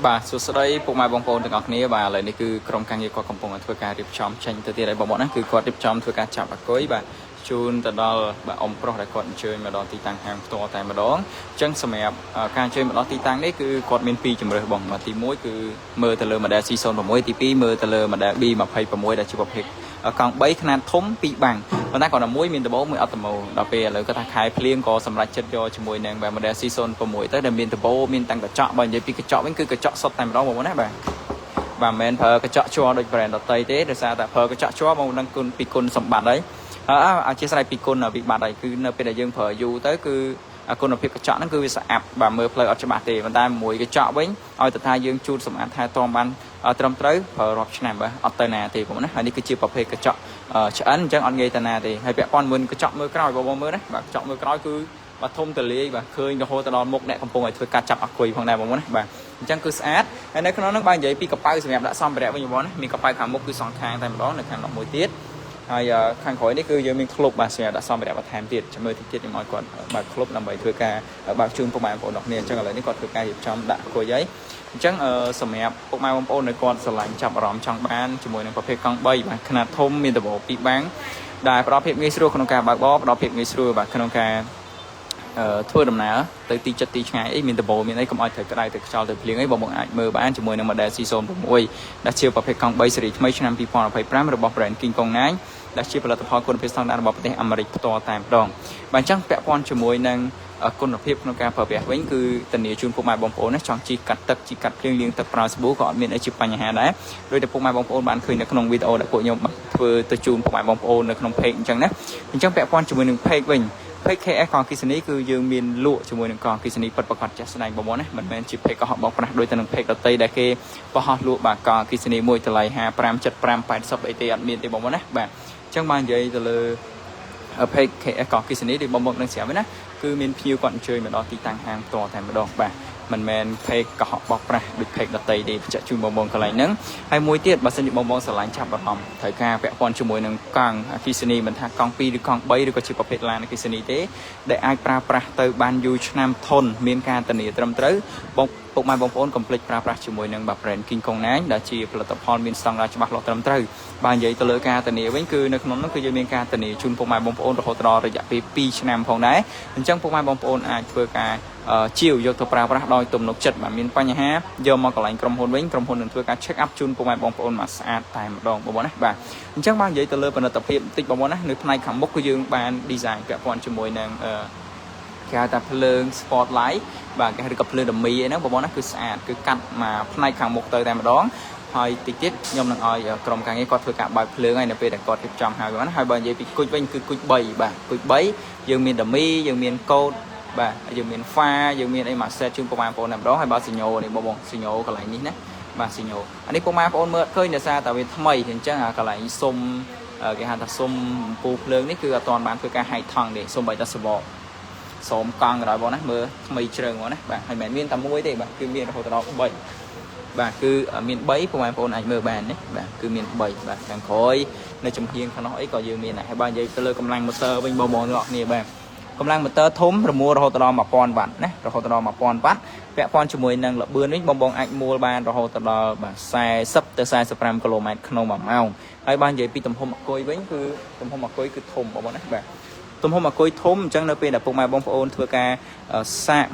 បាទសួស្តីពុកម៉ែបងប្អូនទាំងអស់គ្នាបាទឥឡូវនេះគឺក្រុមការងារគាត់កំពុងធ្វើការរៀបចំចេញទៅទៀតហើយបងប្អូនណាគឺគាត់រៀបចំធ្វើការចាប់អគុយបាទជូនទៅដល់បាទអ៊ំប្រុសដែលគាត់អញ្ជើញមកដល់ទីតាំងហាងផ្ទាល់តែម្ដងអញ្ចឹងសម្រាប់ការអញ្ជើញមកដល់ទីតាំងនេះគឺគាត់មាន2ជំរើសបងបាទទី1គឺមើលទៅលើ model C06 ទី2មើលទៅលើ model B26 ដែលជាប្រភេទកង់3ខ្នាតធំ2បាំងប៉ុន្តែគាត់តែមួយមានដបូមួយអត់ដបូដល់ពេលឥឡូវគាត់ថាខែភ្លៀងក៏សម្រាប់ចិត្តយកជាមួយនឹង model C06 ទៅដែលមានដបូមានតាំងកញ្ចក់បើនិយាយពីកញ្ចក់វិញគឺកញ្ចក់សុទ្ធតែម្ដងបងប្អូនណាបាទមិនមែនប្រើកញ្ចក់ជ័រដូច brand ដទៃទេដោយសារតែប្រើកញ្ចក់ជ័របងដឹងគុណពីគុណសម្បត្តិហើយអធិស្ឋានពីគុណវិបត្តិហើយគឺនៅពេលដែលយើងប្រើយូរទៅគឺគុណភាពកញ្ចក់ហ្នឹងគឺវាស្អាប់បាទមើលផ្លូវអត់ច្បាស់ទេប៉ុន្តែមួយកញ្ចក់វិញឲ្យទៅថាយើងជូតសម្អាតថែទាំបានត្រឹមត្រូវប្រើរាប់ឆ្នាំបាទអត់ទៅណាទេបងប្អូនណាហើយនេះគឺជាប្រភេទកញ្ចក់ឆ្អិនអញ្ចឹងអត់ងាយទៅណាទេហើយពាក់ព័ន្ធមួយកញ្ចក់មើលក្រោយបងប្អូនមើលណាបាទកញ្ចក់មើលក្រោយគឺបាទធំទលាយបាទឃើញរហូតដល់មុខអ្នកកំពុងឲ្យធ្វើការចាប់អគុយផងដែរបងប្អូនណាបាទអញ្ចឹងគឺស្អាតហើយនៅក្នុងហ្នឹងបើនិយាយពីកប៉ៅសម្រាប់ដាក់សម្ភារៈវិញបងប្អូនណាមានកប៉ៅខាងមុខគឺសងខាងតែម្ដងនៅខាង11ទៀតហើយខាងក្រោយនេះគឺយើងមានក្លុបបាទសម្រាប់ដាក់សម្ភារៈបន្ថែមទៀតចាំមើលតិចទៀតខ្ញុំឲ្យគាត់បើកក្លុបដើម្បីធ្វើការបើកជូនពុកម៉ែបងប្អូនគ្នាអញ្ចឹងឥឡូវនេះគាត់ធ្វើការរៀបចំដាក់អគុយហើយអញ្ចឹងសម្រាប់ពុកម៉ែបងប្អូននៅគាត់ស្រឡាញ់ចាប់អារម្មណ៍ចង់បានជាមួយនឹងប្រភេទកង់3បាទខ្នាតធំមានដប2បាំងដែលផ្ដល់ភាពងាយស្រួលក្នុងការបើកបរផ្ដល់ភាពងាយស្រួលបាទក្នុងការធ្វើដំណើរទៅទីចិត្តទីឆ្ងាយអីមានដបូមានអីកុំឲ្យត្រូវក្តៅទៅខ្យល់ទៅភ្លៀងអីបងអាចមើលបានជាមួយនឹង model C06 ដែលជាប្រភេទកង់3ស៊េរីថ្មីឆ្នាំ2025របស់ brand King Kong 9ដែលជាផលិតផលគុណភាពស្តង់ដាររបស់ប្រទេសអាមេរិកផ្ទាល់តែម្ដងបាទអញ្ចឹងពាក់ព័ន្ធជាមួយនឹងគុណភាពក្នុងការប្រើប្រាស់វិញគឺធានាជូនពុកម៉ែបងប្អូនណាចង់ជីកាត់ទឹកជីកាត់ភ្លៀងលាងទឹកប្រើសាប៊ូក៏អត់មានអីជាបញ្ហាដែរដោយតែពុកម៉ែបងប្អូនបានឃើញនៅក្នុងវីដេអូដែលពួកខ្ញុំធ្វើទៅជូនពុកម៉ែបងប្អូននៅក្នុង page អញ្ចឹងណាអញ្ចឹងពាក់ព័ន្ធជាមួយនឹង page វិញpage KS កងអគ្គិសនីគឺយើងមានលក់ជាមួយនឹងកងអគ្គិសនីពិតប្រាកដចាស់ស្ដែងបងប្អូនណាមិនមែនជា page កុហកបោកប្រាស់ដូចទៅនឹង page ដទៃដែលគេបោះលក់បាទកងអគ្គិសនីមួយតម្លៃ55 75 80អីទេអត់មានទេបងប្អូនណាបាទអញ្ចឹងបាននិយាយទៅលើ page KS កងអគ្គិសនីដែលបងប្អូននឹងស្រាប់ណាគឺមានភ្ញៀវគាត់អញ្ជើញមកដល់ទីតាំងហាងផ្ទាល់តែម្ដងបាទមិនមែន page កុហកបោកប្រាស់ដូច page ដទៃទេបញ្ជាក់ជូនបងប្អូនកន្លែងហ្នឹងហើយមួយទៀតបើសិនជាបងប្អូនស្រឡាញ់ចាប់អារម្មណ៍ត្រូវការពាក់ព័ន្ធជាមួយនឹងកង់អគ្គិសនីមិនថាកង់2ឬកង់3ឬក៏ជាប្រភេទឡានអគ្គិសនីទេដែលអាចប្រើប្រាស់ទៅបានយូរឆ្នាំធន់មានការធានាត្រឹមត្រូវពុកម៉ែបងប្អូនកុំភ្លេចប្រើប្រាស់ជាមួយនឹង brand King Kong 9ដែលជាផលិតផលមានស្តង់ដារច្បាស់លាស់ត្រឹមត្រូវបើនិយាយទៅលើការធានាវិញគឺនៅក្នុងនោះគឺយើងមានការធានាជូនពុកម៉ែបងប្អូនរហូតដល់រយៈពេល2ឆ្នាំផងដែរអញ្ចឹងពុកម៉ែបងប្អូនអាចធ្វើការជាវយកទៅប្រើប្រាស់ដោយទំនុកចិត្តបាទមានបញ្ហាយកមកកន្លែងក្រុមហ៊ុនវិញក្រុមហ៊ុននឹងធ្វើការ check up ជូនពុកម៉ែបងប្អូនមកស្អាតតែម្ដងបងប្អូនណាបាទអញ្ចឹងបាននិយាយទៅលើផលិតភាពបន្តិចបងប្អូនណានៅផ្នែកខាងមុខគឺយើងបាន design ពាក់ព័ន្ធជាមួយនឹងគេហៅថាភ្លើង spotlight បាទគេហៅថាភ្លើងដមីអីហ្នឹងបងប្អូនណាគឺស្អាតគឺកាត់មកផ្នែកខាងមុខទៅតែម្ដងហើយតិចទៀតខ្ញុំនឹងឲ្យក្រុមការងារគាត់ធ្វើការបើកភ្លើងហើយនៅពេលដែលគាត់រៀបចំហើយបងណាហើយបើនិយាយពីគុជវិញគឺគុជ3បាទគុជ3យើងមានដមីយើងមានកូដបាទយើងមាន ហ្វាយើងមានអីមក set ជូនពុកម៉ែបងប្អូនតែម្ដងហើយបើសញ្ញោនេះបងសញ្ញោកន្លែងនេះណាបាទសញ្ញោអានេះពុកម៉ែបងប្អូនមើលឃើញដោយសារតែវាថ្មីអញ្ចឹងអាកន្លែងសុំគេហៅថាសុំពូភ្លើងនេះគឺអត់ទាន់បានធ្វើការហែកថង់ទេសុំបីតែសបកសូមកង់ក៏ដោយបងណាមើលថ្មីជ្រើងបងណាបាទហើយមិនមានតែមួយទេបាទគឺមានរហូតដល់3បាទគឺមាន3ពុកម៉ែបងប្អូនអាចមើលបានណាបាទគឺមាន3បាទខាងក្រោយនៅចំហៀងខាងនោះអីក៏យើងមានដែរហើយបើនិយាយទៅលើកម្លាំងម៉ូទ័រវិញបងទាំងអស់គ្នាបាទកម្លាំងម៉ូទ័រធំរមួលរហូតដល់1000វ៉ាត់ណារហូតដល់1000វ៉ាត់ពាក់ព័ន្ធជាមួយនឹងល្បឿនវិញបងអាចមួលបានរហូតដល់បាទ40ទៅ45គីឡូម៉ែត្រក្នុង1ម៉ោងហើយបើនិយាយពីទំហំអគុយវិញគឺទំហំអគុយគឺធំបងណាបាទទំហំអគុយធំអញ្ចឹងនៅពេលដែលពុកម៉ែបងប្អូនធ្វើការសាក